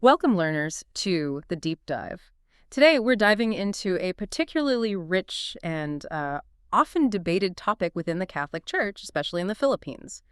Welcome, learners, to the Deep Dive. Today, we're diving into a particularly rich and often debated topic within the Catholic Church, especially in the Philippines: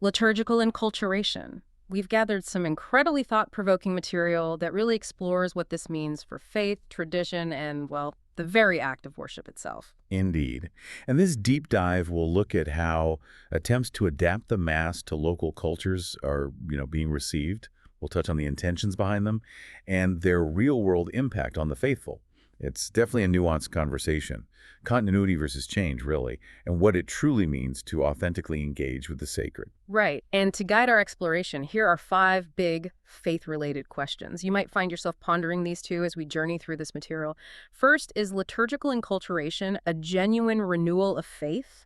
liturgical enculturation. We've gathered some incredibly thought-provoking material that really explores what this means for faith, tradition, and, well, the very act of worship itself. Indeed. And this deep dive will look at how attempts to adapt the Mass to local cultures are, being received. We'll touch on the intentions behind them and their real-world impact on the faithful. It's definitely a nuanced conversation. Continuity versus change, really, and what it truly means to authentically engage with the sacred. Right. And to guide our exploration, here are 5 big faith-related questions. You might find yourself pondering these too as we journey through this material. First, is liturgical enculturation a genuine renewal of faith?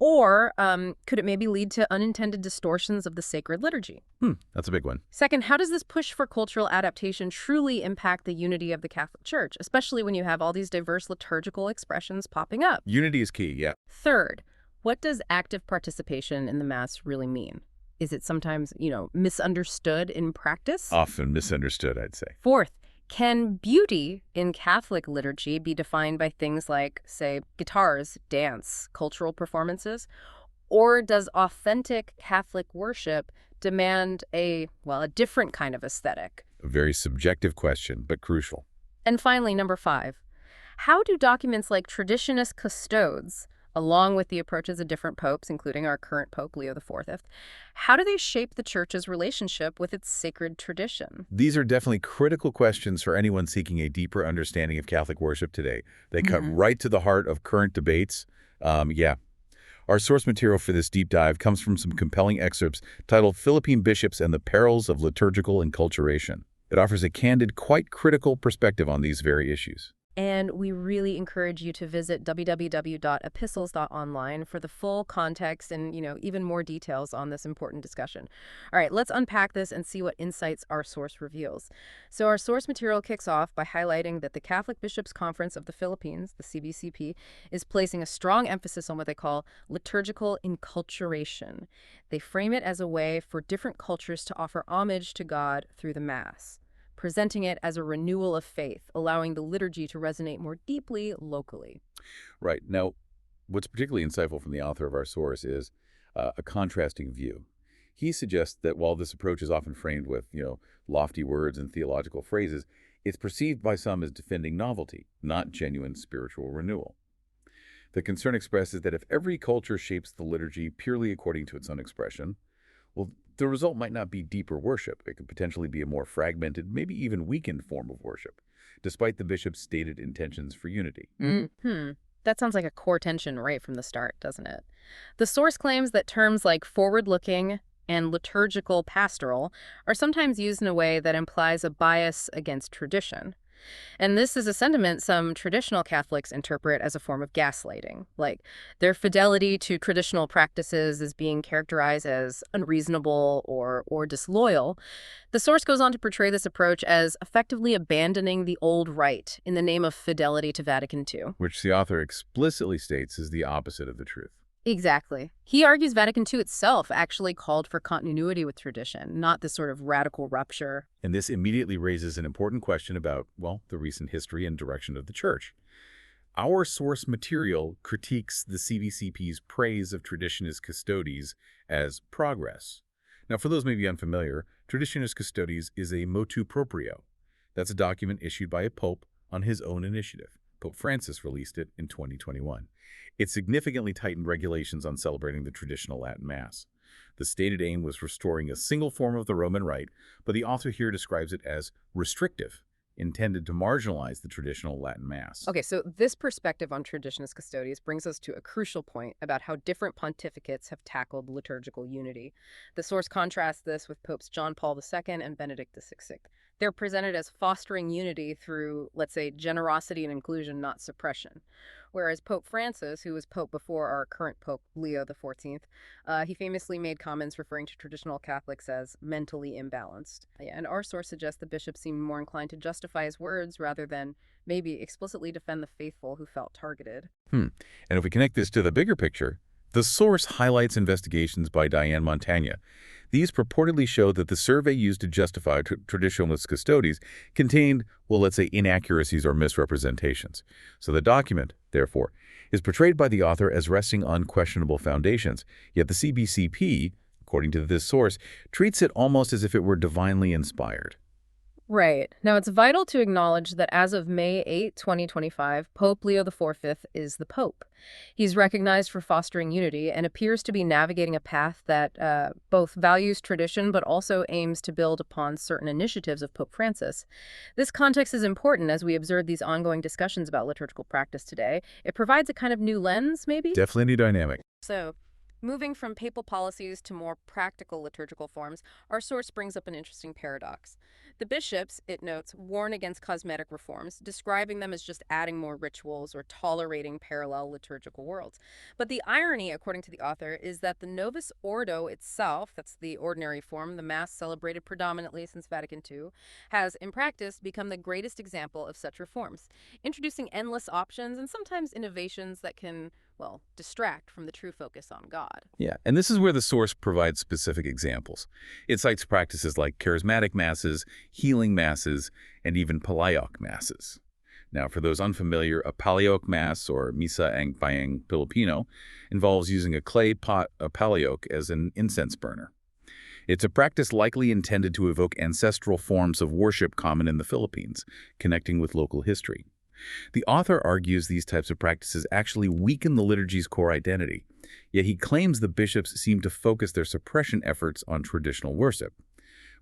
Or could it maybe lead to unintended distortions of the sacred liturgy? That's a big one. Second, how does this push for cultural adaptation truly impact the unity of the Catholic Church, especially when you have all these diverse liturgical expressions popping up? Unity is key, yeah. Third, what does active participation in the Mass really mean? Is it sometimes, misunderstood in practice? Often misunderstood, I'd say. Fourth, can beauty in Catholic liturgy be defined by things like, say, guitars, dance, cultural performances? Or does authentic Catholic worship demand a different kind of aesthetic? A very subjective question, but crucial. And finally, number 5, how do documents like Traditionis Custodes, along with the approaches of different popes, including our current Pope, Leo IV, how do they shape the Church's relationship with its sacred tradition? These are definitely critical questions for anyone seeking a deeper understanding of Catholic worship today. They cut right to the heart of current debates. Our source material for this deep dive comes from some compelling excerpts titled Philippine Bishops and the Perils of Liturgical Enculturation. It offers a candid, quite critical perspective on these very issues. And we really encourage you to visit www.epistles.online for the full context and, even more details on this important discussion. All right, let's unpack this and see what insights our source reveals. So our source material kicks off by highlighting that the Catholic Bishops' Conference of the Philippines, the CBCP, is placing a strong emphasis on what they call liturgical enculturation. They frame it as a way for different cultures to offer homage to God through the Mass, presenting it as a renewal of faith, allowing the liturgy to resonate more deeply locally. Right. Now, what's particularly insightful from the author of our source is a contrasting view. He suggests that while this approach is often framed with, lofty words and theological phrases, it's perceived by some as defending novelty, not genuine spiritual renewal. The concern expressed is that if every culture shapes the liturgy purely according to its own expression, well, the result might not be deeper worship. It could potentially be a more fragmented, maybe even weakened form of worship, despite the bishop's stated intentions for unity. That sounds like a core tension right from the start, doesn't it? The source claims that terms like forward-looking and liturgical pastoral are sometimes used in a way that implies a bias against tradition. And this is a sentiment some traditional Catholics interpret as a form of gaslighting, like their fidelity to traditional practices is being characterized as unreasonable or disloyal. The source goes on to portray this approach as effectively abandoning the Old Rite in the name of fidelity to Vatican II. Which the author explicitly states is the opposite of the truth. Exactly. He argues Vatican II itself actually called for continuity with tradition, not this sort of radical rupture. And this immediately raises an important question about, the recent history and direction of the Church. Our source material critiques the CBCP's praise of Traditionis Custodes as progress. Now, for those maybe unfamiliar, Traditionis Custodes is a motu proprio. That's a document issued by a pope on his own initiative. Pope Francis released it in 2021. It significantly tightened regulations on celebrating the traditional Latin Mass. The stated aim was restoring a single form of the Roman Rite, but the author here describes it as restrictive, intended to marginalize the traditional Latin Mass. Okay, so this perspective on Traditionis Custodes brings us to a crucial point about how different pontificates have tackled liturgical unity. The source contrasts this with Popes John Paul II and Benedict XVI. They're presented as fostering unity through, let's say, generosity and inclusion, not suppression. Whereas Pope Francis, who was Pope before our current Pope, Leo XIV, he famously made comments referring to traditional Catholics as mentally imbalanced. And our source suggests the bishop seemed more inclined to justify his words rather than maybe explicitly defend the faithful who felt targeted. And if we connect this to the bigger picture, The source highlights investigations by Diane Montagna. These purportedly show that the survey used to justify Traditionis Custodes contained, well, let's say, inaccuracies or misrepresentations. So the document, therefore, is portrayed by the author as resting on questionable foundations, yet the CBCP, according to this source, treats it almost as if it were divinely inspired. Right. Now, it's vital to acknowledge that as of May 8, 2025, Pope Leo XIV is the Pope. He's recognized for fostering unity and appears to be navigating a path that both values tradition but also aims to build upon certain initiatives of Pope Francis. This context is important as we observe these ongoing discussions about liturgical practice today. It provides a kind of new lens, maybe? Definitely dynamic. So, moving from papal policies to more practical liturgical forms, our source brings up an interesting paradox. The bishops, it notes, warn against cosmetic reforms, describing them as just adding more rituals or tolerating parallel liturgical worlds. But the irony, according to the author, is that the Novus Ordo itself, that's the ordinary form, the Mass celebrated predominantly since Vatican II, has, in practice, become the greatest example of such reforms, introducing endless options and sometimes innovations that can, well, distract from the true focus on God. Yeah, and this is where the source provides specific examples. It cites practices like charismatic masses, healing masses, and even palaiok masses. Now, for those unfamiliar, a palaiok mass, or misa by Filipino, involves using a clay pot, a palaiok, as an incense burner. It's a practice likely intended to evoke ancestral forms of worship common in the Philippines, connecting with local history. The author argues these types of practices actually weaken the liturgy's core identity, yet he claims the bishops seem to focus their suppression efforts on traditional worship,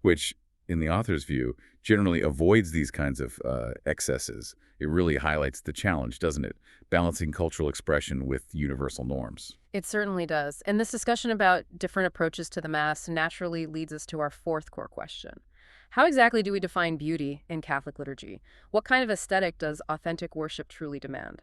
which, in the author's view, generally avoids these kinds of excesses. It really highlights the challenge, doesn't it? Balancing cultural expression with universal norms. It certainly does. And this discussion about different approaches to the Mass naturally leads us to our fourth core question. How exactly do we define beauty in Catholic liturgy? What kind of aesthetic does authentic worship truly demand?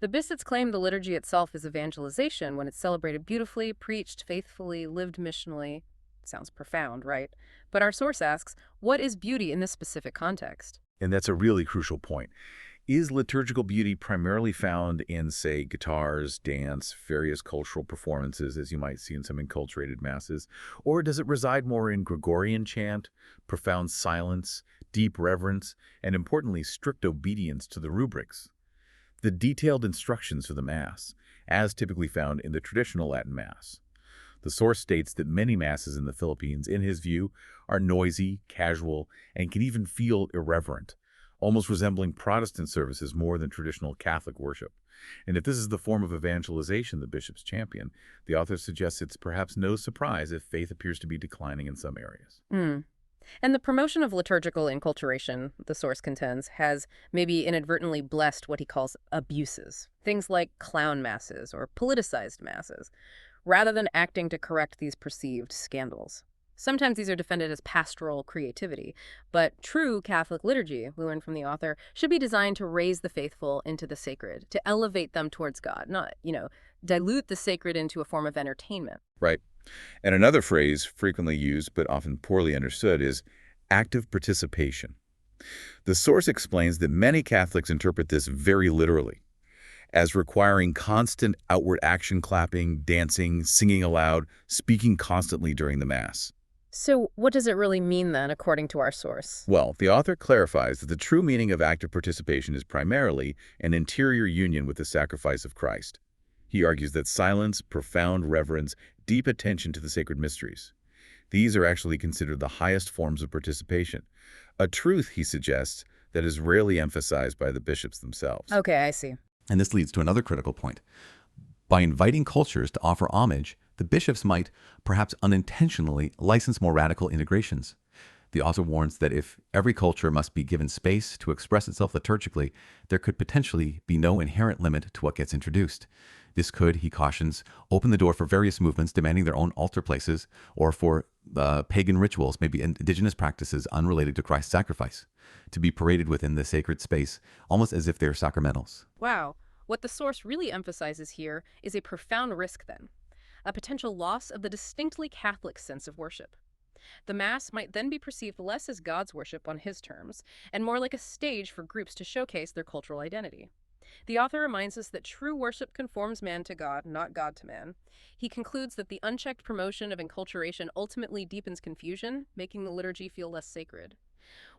The bishops claim the liturgy itself is evangelization when it's celebrated beautifully, preached faithfully, lived missionally. Sounds profound, right? But our source asks, what is beauty in this specific context? And that's a really crucial point. Is liturgical beauty primarily found in, say, guitars, dance, various cultural performances, as you might see in some enculturated masses? Or does it reside more in Gregorian chant, profound silence, deep reverence, and importantly, strict obedience to the rubrics? The detailed instructions for the Mass, as typically found in the traditional Latin Mass. The source states that many masses in the Philippines, in his view, are noisy, casual, and can even feel irreverent, almost resembling Protestant services more than traditional Catholic worship. And if this is the form of evangelization the bishops champion, the author suggests it's perhaps no surprise if faith appears to be declining in some areas. And the promotion of liturgical inculturation, the source contends, has maybe inadvertently blessed what he calls abuses. Things like clown masses or politicized masses, rather than acting to correct these perceived scandals. Sometimes these are defended as pastoral creativity, but true Catholic liturgy, we learn from the author, should be designed to raise the faithful into the sacred, to elevate them towards God, not, dilute the sacred into a form of entertainment. Right. And another phrase frequently used but often poorly understood is active participation. The source explains that many Catholics interpret this very literally, as requiring constant outward action, clapping, dancing, singing aloud, speaking constantly during the Mass. So what does it really mean then, according to our source? Well, the author clarifies that the true meaning of active participation is primarily an interior union with the sacrifice of Christ. He argues that silence, profound reverence, deep attention to the sacred mysteries. These are actually considered the highest forms of participation, a truth, he suggests, that is rarely emphasized by the bishops themselves. Okay, I see. And this leads to another critical point. By inviting cultures to offer homage, the bishops might, perhaps unintentionally, license more radical integrations. The author warns that if every culture must be given space to express itself liturgically, there could potentially be no inherent limit to what gets introduced. This could, he cautions, open the door for various movements demanding their own altar places, or for pagan rituals, maybe indigenous practices unrelated to Christ's sacrifice, to be paraded within the sacred space, almost as if they're sacramentals. Wow. What the source really emphasizes here is a profound risk then, a potential loss of the distinctly Catholic sense of worship. The Mass might then be perceived less as God's worship on his terms, and more like a stage for groups to showcase their cultural identity. The author reminds us that true worship conforms man to God, not God to man. He concludes that the unchecked promotion of enculturation ultimately deepens confusion, making the liturgy feel less sacred.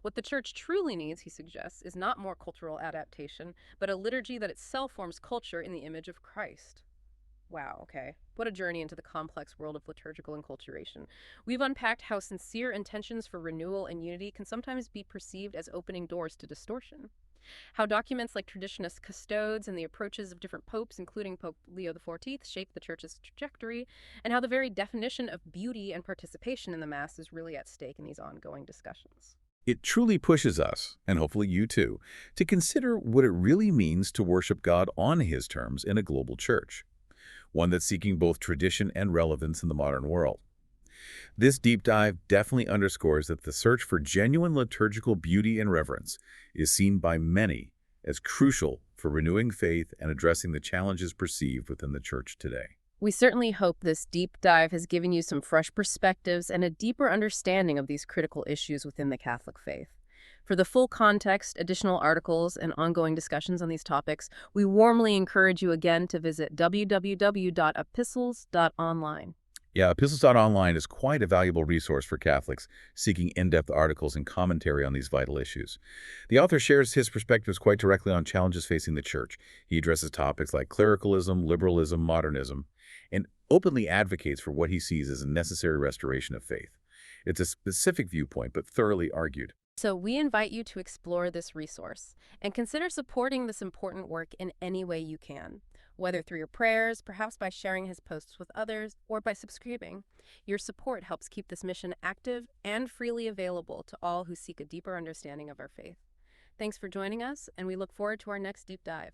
What the Church truly needs, he suggests, is not more cultural adaptation, but a liturgy that itself forms culture in the image of Christ. Wow, okay. What a journey into the complex world of liturgical enculturation. We've unpacked how sincere intentions for renewal and unity can sometimes be perceived as opening doors to distortion. How documents like Traditionis Custodes and the approaches of different popes, including Pope Leo XIV, shape the Church's trajectory, and how the very definition of beauty and participation in the Mass is really at stake in these ongoing discussions. It truly pushes us, and hopefully you too, to consider what it really means to worship God on His terms in a global church, one that's seeking both tradition and relevance in the modern world. This deep dive definitely underscores that the search for genuine liturgical beauty and reverence is seen by many as crucial for renewing faith and addressing the challenges perceived within the Church today. We certainly hope this deep dive has given you some fresh perspectives and a deeper understanding of these critical issues within the Catholic faith. For the full context, additional articles, and ongoing discussions on these topics, we warmly encourage you again to visit www.epistles.online. Yeah, Epistles.online is quite a valuable resource for Catholics seeking in-depth articles and commentary on these vital issues. The author shares his perspectives quite directly on challenges facing the Church. He addresses topics like clericalism, liberalism, modernism, and openly advocates for what he sees as a necessary restoration of faith. It's a specific viewpoint, but thoroughly argued. So we invite you to explore this resource and consider supporting this important work in any way you can, whether through your prayers, perhaps by sharing his posts with others, or by subscribing. Your support helps keep this mission active and freely available to all who seek a deeper understanding of our faith. Thanks for joining us, and we look forward to our next deep dive.